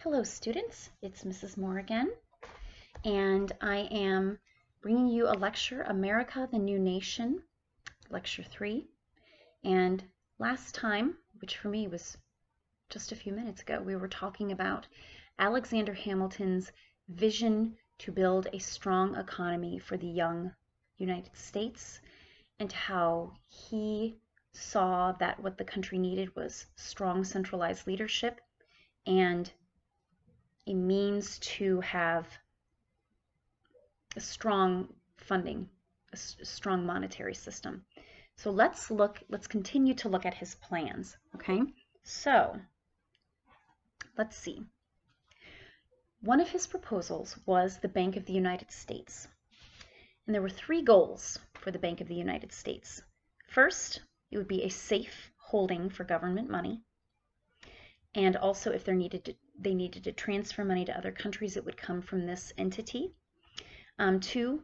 Hello students, it's Mrs. Moore again, and I am bringing you a lecture, America, the New Nation, Lecture 3. And last time, which for me was just a few minutes ago, we were talking about Alexander Hamilton's vision to build a strong economy for the young United States and how he saw that what the country needed was strong centralized leadership and a means to have a strong funding, a strong monetary system. So let's continue to look at his plans, okay? So let's see. One of his proposals was the Bank of the United States. And there were three goals for the Bank of the United States. First, it would be a safe holding for government money. And also, if they needed to transfer money to other countries, it would come from this entity. Two,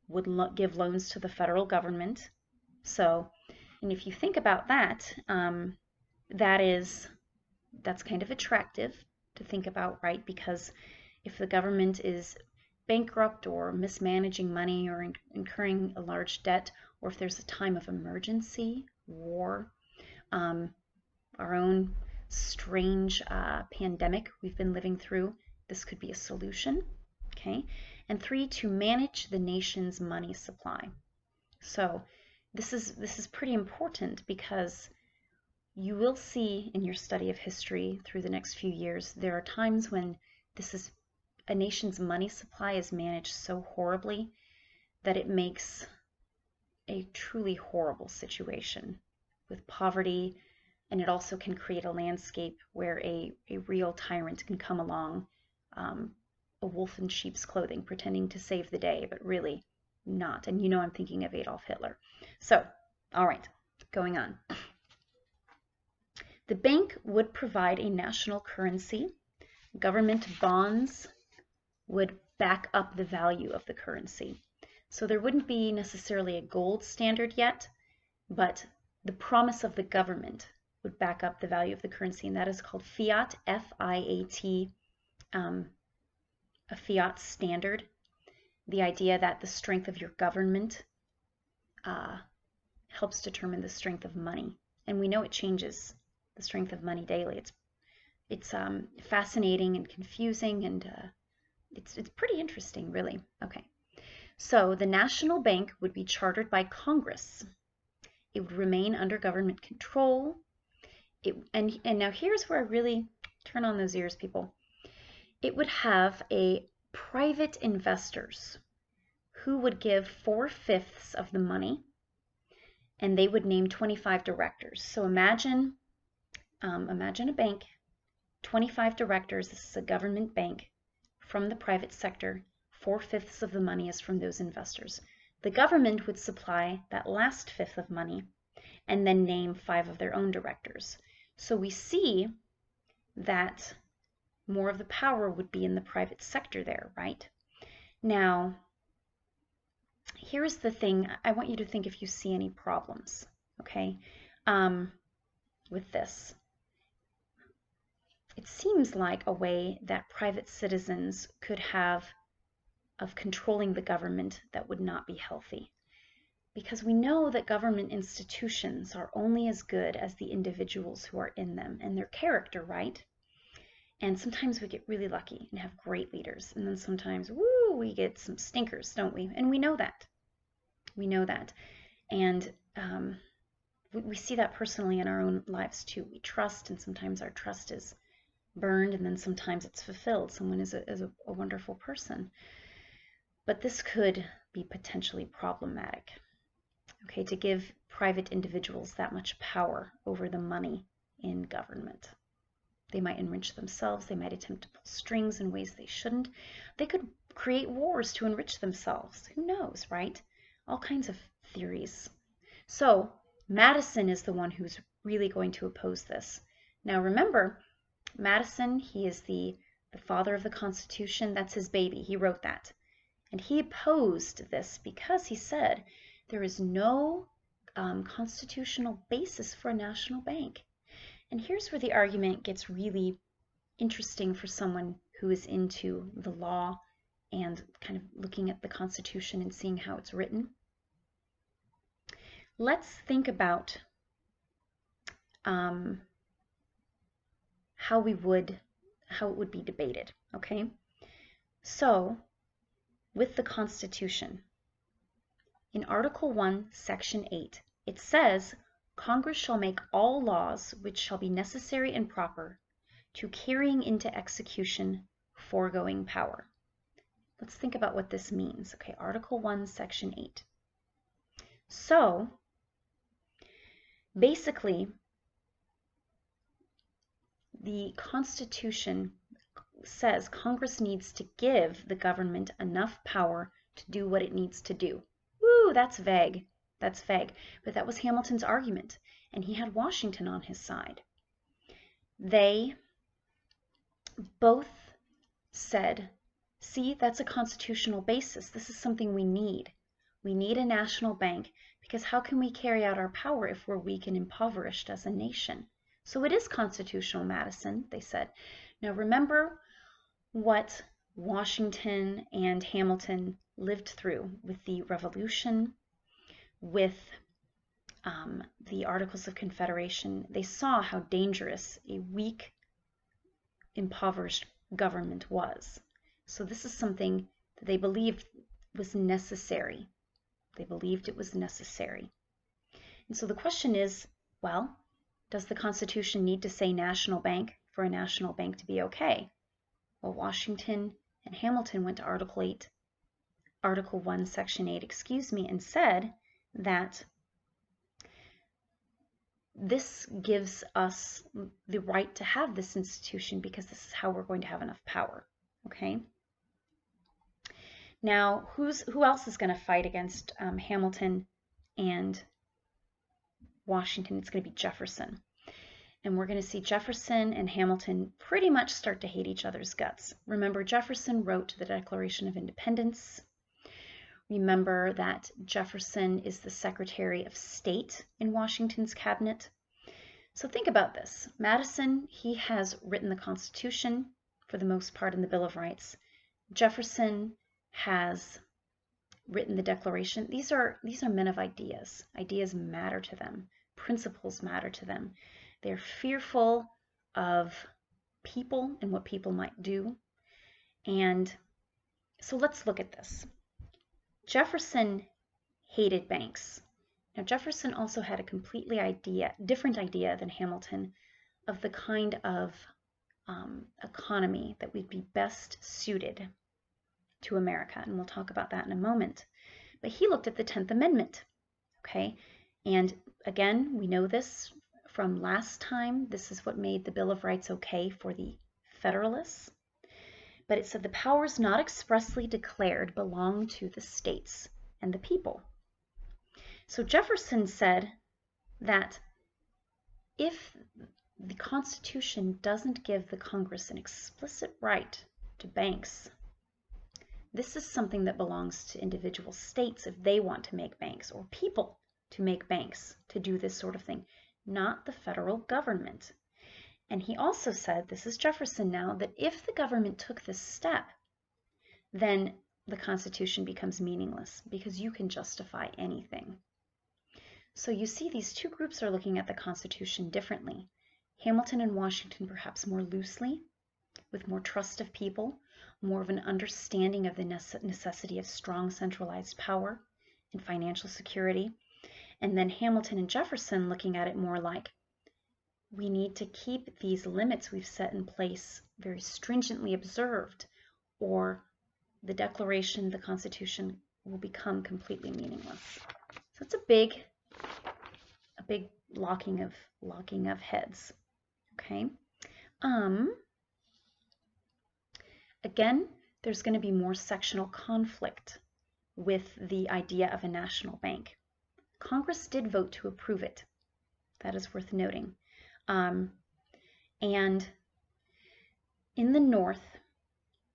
would give loans to the federal government. So, and if you think about that, that's kind of attractive to think about, right? Because if the government is bankrupt or mismanaging money or incurring a large debt, or if there's a time of emergency, war, our own strange pandemic we've been living through, this could be a solution, okay? And three, to manage the nation's money supply. So this is pretty important because you will see in your study of history through the next few years, there are times when a nation's money supply is managed so horribly that it makes a truly horrible situation with poverty. And it also can create a landscape where a real tyrant can come along, a wolf in sheep's clothing, pretending to save the day, but really not. And you know I'm thinking of Adolf Hitler. So, all right, going on. The bank would provide a national currency. Government bonds would back up the value of the currency. So there wouldn't be necessarily a gold standard yet, but the promise of the government would back up the value of the currency, and that is called fiat, F-I-A-T, a fiat standard. The idea that the strength of your government helps determine the strength of money, and we know it changes the strength of money daily. It's fascinating and confusing, and it's pretty interesting, really. Okay, so the national bank would be chartered by Congress. It would remain under government control. And now here's where I really turn on those ears, people. It would have private investors who would give 4/5 of the money, and they would name 25 directors. So imagine a bank, 25 directors. This is a government bank from the private sector. 4/5 of the money is from those investors. The government would supply that last fifth of money and then name 5 of their own directors. So we see that more of the power would be in the private sector there, right? Now, here's the thing. I want you to think if you see any problems, okay, with this. It seems like a way that private citizens could have of controlling the government that would not be healthy. Because we know that government institutions are only as good as the individuals who are in them and their character, right? And sometimes we get really lucky and have great leaders. And then sometimes, woo, we get some stinkers, don't we? And we know that. We know that. And we see that personally in our own lives too. We trust, and sometimes our trust is burned, and then sometimes it's fulfilled. Someone is a wonderful person. But this could be potentially problematic. Okay, to give private individuals that much power over the money in government. They might enrich themselves. They might attempt to pull strings in ways they shouldn't. They could create wars to enrich themselves. Who knows, right? All kinds of theories. So Madison is the one who's really going to oppose this. Now remember, Madison, he is the father of the Constitution. That's his baby. He wrote that. And he opposed this because he said, there is no constitutional basis for a national bank. And here's where the argument gets really interesting for someone who is into the law and kind of looking at the Constitution and seeing how it's written. Let's think about how it would be debated, okay? So, with the Constitution, in Article 1, Section 8, it says, Congress shall make all laws which shall be necessary and proper to carrying into execution foregoing power. Let's think about what this means. Okay, Article 1, Section 8. So, basically, the Constitution says Congress needs to give the government enough power to do what it needs to do. Woo, that's vague. That's vague. But that was Hamilton's argument, and he had Washington on his side. They both said, see, that's a constitutional basis. This is something we need. We need a national bank because how can we carry out our power if we're weak and impoverished as a nation? So it is constitutional, Madison, they said. Now remember what Washington and Hamilton lived through with the Revolution, with the Articles of Confederation. They saw how dangerous a weak, impoverished government was. So this is something that they believed was necessary. They believed it was necessary. And so the question is, well, does the Constitution need to say national bank for a national bank to be okay? Well, Washington and Hamilton went to Article 1, Section 8, and said that this gives us the right to have this institution because this is how we're going to have enough power, okay? Now, who else is going to fight against Hamilton and Washington? It's going to be Jefferson. And we're going to see Jefferson and Hamilton pretty much start to hate each other's guts. Remember, Jefferson wrote the Declaration of Independence. Remember that Jefferson is the Secretary of State in Washington's cabinet. So think about this. Madison, he has written the Constitution for the most part in the Bill of Rights. Jefferson has written the Declaration. These are men of ideas. Ideas matter to them. Principles matter to them. They're fearful of people and what people might do. And so let's look at this. Jefferson hated banks. Now, Jefferson also had a completely different idea than Hamilton of the kind of economy that would be best suited to America, and we'll talk about that in a moment. But he looked at the 10th Amendment, okay? And again, we know this from last time. This is what made the Bill of Rights okay for the Federalists. But it said the powers not expressly declared belong to the states and the people. So Jefferson said that if the Constitution doesn't give the Congress an explicit right to banks, this is something that belongs to individual states if they want to make banks, or people to make banks, to do this sort of thing, not the federal government. And he also said, this is Jefferson now, that if the government took this step, then the Constitution becomes meaningless because you can justify anything. So you see these two groups are looking at the Constitution differently. Hamilton and Washington perhaps more loosely, with more trust of people, more of an understanding of the necessity of strong centralized power and financial security. And then Hamilton and Jefferson looking at it more like, we need to keep these limits we've set in place very stringently observed, or the Declaration, the Constitution, will become completely meaningless. So it's a big locking of heads. Okay. Again, there's going to be more sectional conflict with the idea of a national bank. Congress did vote to approve it. That is worth noting. And in the North,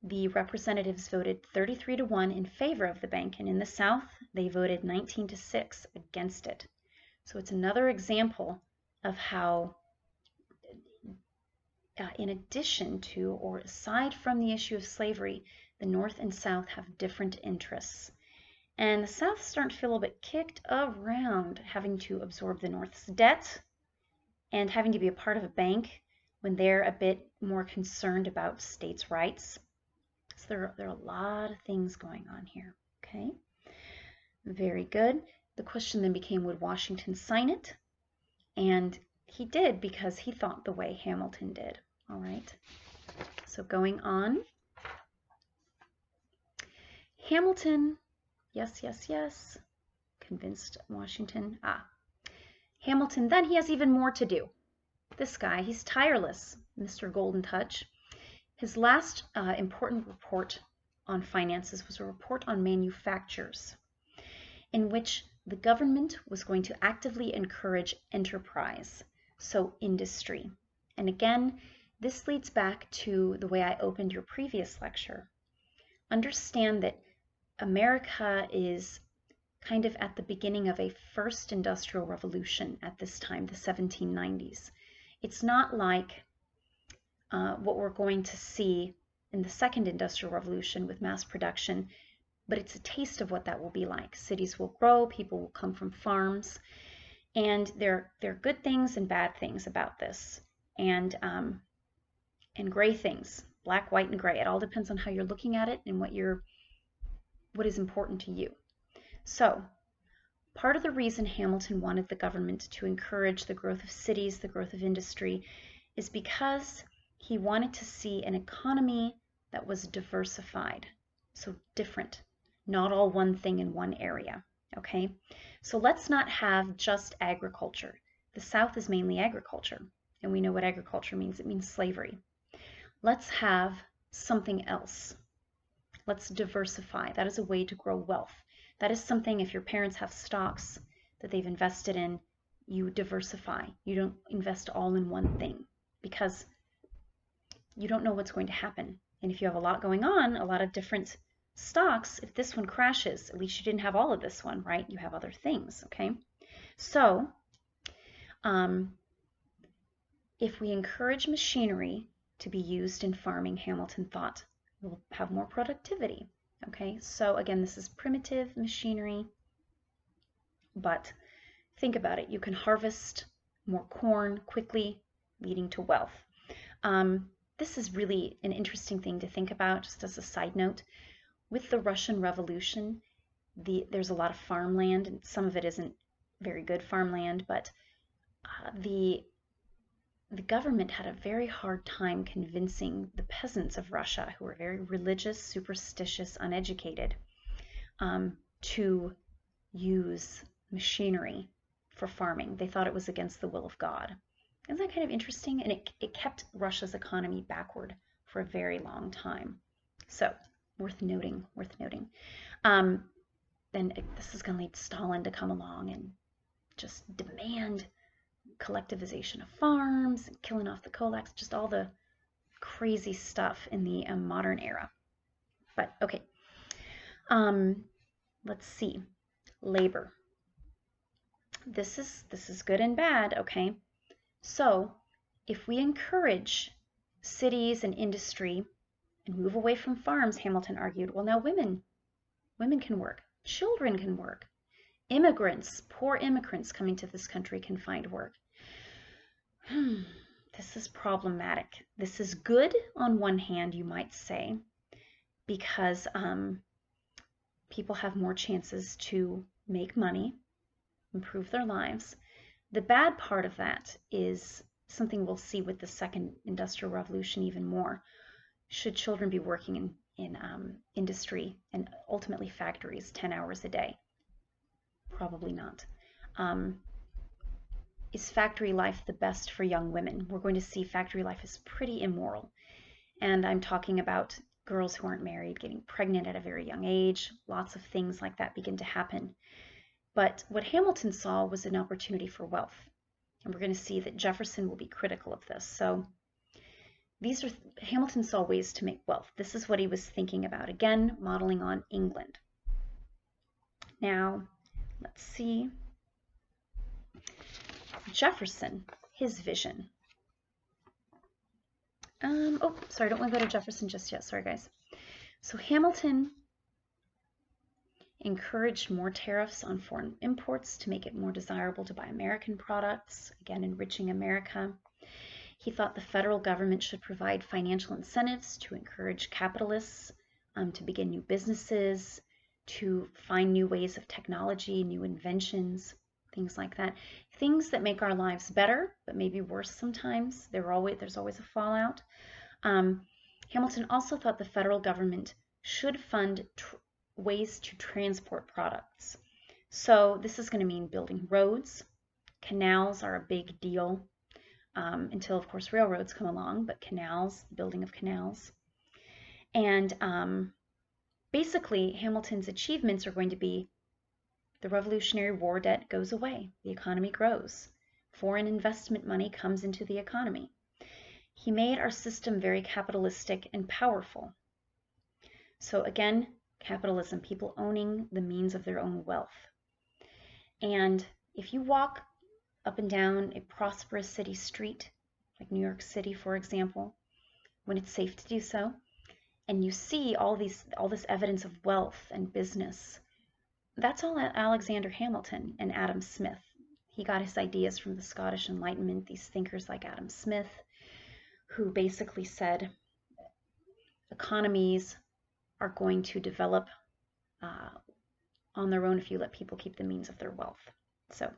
the representatives voted 33-1 in favor of the bank, and in the South, they voted 19-6 against it. So it's another example of how in addition to, or aside from the issue of slavery, the North and South have different interests. And the South's starting to feel a little bit kicked around, having to absorb the North's debt and having to be a part of a bank when they're a bit more concerned about states' rights. So there are a lot of things going on here, okay? Very good. The question then became, would Washington sign it? And he did, because he thought the way Hamilton did. All right. So going on. Hamilton, yes, yes, yes. Convinced Washington. Hamilton, then he has even more to do. This guy, he's tireless, Mr. Golden Touch. His last important report on finances was a report on manufactures, in which the government was going to actively encourage enterprise, so industry. And again, this leads back to the way I opened your previous lecture. Understand that America is kind of at the beginning of a first industrial revolution at this time, the 1790s. It's not like what we're going to see in the second industrial revolution with mass production, but it's a taste of what that will be like. Cities will grow, people will come from farms, and there are good things and bad things about this, and gray things, black, white, and gray. It all depends on how you're looking at it and what is important to you. So part of the reason Hamilton wanted the government to encourage the growth of cities, the growth of industry, is because he wanted to see an economy that was diversified, so different, not all one thing in one area, okay? So let's not have just agriculture. The South is mainly agriculture, and we know what agriculture means. It means slavery. Let's have something else. Let's diversify. That is a way to grow wealth. That is something, if your parents have stocks that they've invested in, you diversify. You don't invest all in one thing, because you don't know what's going to happen. And if you have a lot going on, a lot of different stocks, if this one crashes, at least you didn't have all of this one, right? You have other things, okay? So if we encourage machinery to be used in farming, Hamilton thought, we'll have more productivity, okay? So again, this is primitive machinery, but think about it. You can harvest more corn quickly, leading to wealth. This is really an interesting thing to think about, just as a side note. With the Russian Revolution, there's a lot of farmland, and some of it isn't very good farmland, but the government had a very hard time convincing the peasants of Russia, who were very religious, superstitious, uneducated, to use machinery for farming. They thought it was against the will of God. Isn't that kind of interesting? And it kept Russia's economy backward for a very long time. So, worth noting, worth noting. Then this is going to lead Stalin to come along and just demand collectivization of farms, and killing off the kulaks, just all the crazy stuff in the modern era. But, okay. Let's see. Labor. This is good and bad, okay? So, if we encourage cities and industry and move away from farms, Hamilton argued, well, now women can work, children can work, immigrants, poor immigrants coming to this country can find work. This is problematic. This is good on one hand, you might say, because people have more chances to make money, improve their lives. The bad part of that is something we'll see with the second industrial revolution even more. Should children be working in industry and ultimately factories 10 hours a day? Probably not. Is factory life the best for young women? We're going to see factory life is pretty immoral. And I'm talking about girls who aren't married getting pregnant at a very young age. Lots of things like that begin to happen. But what Hamilton saw was an opportunity for wealth. And we're going to see that Jefferson will be critical of this. So Hamilton saw ways to make wealth. This is what he was thinking about. Again, modeling on England. Now, let's see. Jefferson, his vision. Oh, sorry, I don't want to go to Jefferson just yet. Sorry, guys. So Hamilton encouraged more tariffs on foreign imports to make it more desirable to buy American products, again, enriching America. He thought the federal government should provide financial incentives to encourage capitalists to begin new businesses, to find new ways of technology, new inventions, things like that. Things that make our lives better, but maybe worse sometimes. There's always a fallout. Hamilton also thought the federal government should fund ways to transport products. So this is going to mean building roads. Canals are a big deal until, of course, railroads come along, but canals, building of canals. And basically, Hamilton's achievements are going to be the Revolutionary War debt goes away, the economy grows, foreign investment money comes into the economy. He made our system very capitalistic and powerful. So again, capitalism, people owning the means of their own wealth. And if you walk up and down a prosperous city street, like New York City, for example, when it's safe to do so, and you see all this evidence of wealth and business, that's all Alexander Hamilton and Adam Smith. He got his ideas from the Scottish Enlightenment, these thinkers like Adam Smith, who basically said economies are going to develop on their own if you let people keep the means of their wealth. So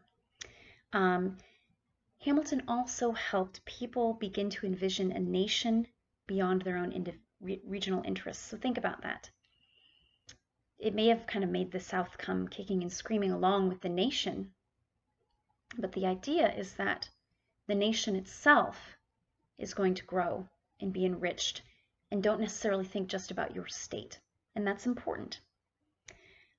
Hamilton also helped people begin to envision a nation beyond their own regional interests. So think about that. It may have kind of made the South come kicking and screaming along with the nation, but the idea is that the nation itself is going to grow and be enriched, and don't necessarily think just about your state. And that's important.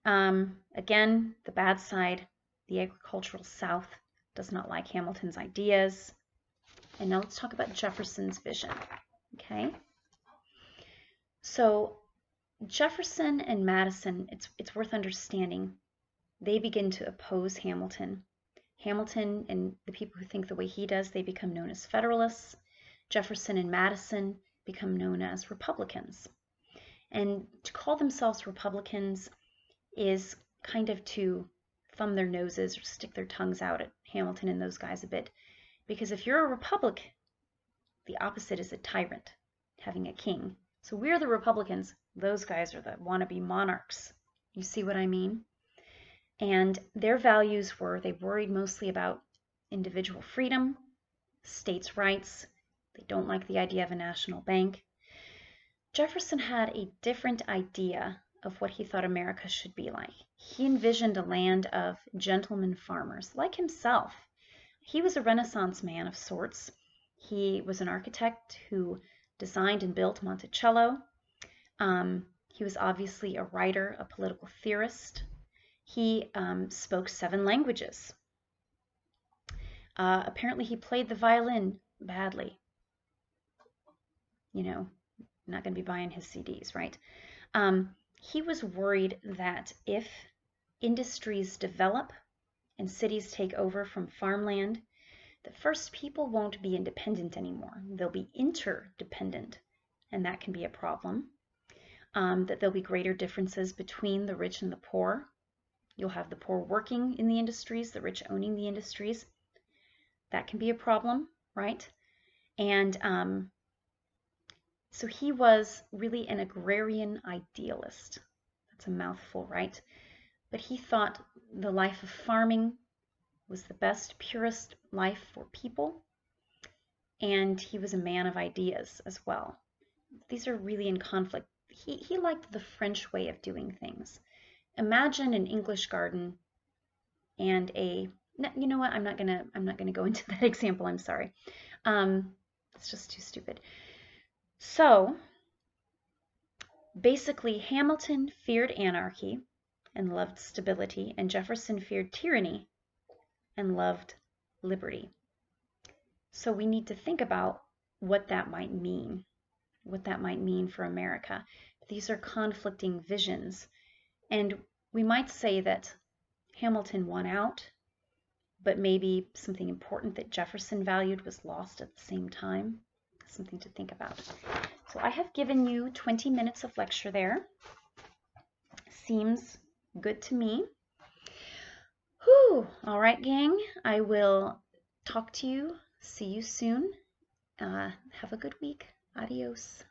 Again, the bad side, the agricultural South does not like Hamilton's ideas. And now let's talk about Jefferson's vision. Okay. So Jefferson and Madison, it's worth understanding, they begin to oppose Hamilton. Hamilton and the people who think the way he does, they become known as Federalists. Jefferson and Madison become known as Republicans. And to call themselves Republicans is kind of to thumb their noses or stick their tongues out at Hamilton and those guys a bit. Because if you're a Republic, the opposite is a tyrant, having a king. So we're the Republicans. Those guys are the wannabe monarchs. You see what I mean? And their values were, they worried mostly about individual freedom, states' rights. They don't like the idea of a national bank. Jefferson had a different idea of what he thought America should be like. He envisioned a land of gentlemen farmers, like himself. He was a Renaissance man of sorts. He was an architect who designed and built Monticello. He was obviously a writer, a political theorist. He spoke 7 languages. Apparently he played the violin badly. You know, not going to be buying his CDs, right? He was worried that if industries develop and cities take over from farmland, that first people won't be independent anymore. They'll be interdependent, and that can be a problem. That there'll be greater differences between the rich and the poor. You'll have the poor working in the industries, the rich owning the industries. That can be a problem, right? And so he was really an agrarian idealist. That's a mouthful, right? But he thought the life of farming was the best, purest life for people. And he was a man of ideas as well. These are really in conflict. He liked the French way of doing things. Imagine an English garden and you know what? I'm not gonna go into that example. I'm sorry. It's just too stupid. So basically, Hamilton feared anarchy and loved stability, and Jefferson feared tyranny and loved liberty. So we need to think about what that might mean, for America. These are conflicting visions, and we might say that Hamilton won out, but maybe something important that Jefferson valued was lost at the same time. something to think about. So I have given you 20 minutes of lecture there. Seems good to me. Whew. All right, gang. I will talk to you. See you soon. Have a good week. Adios.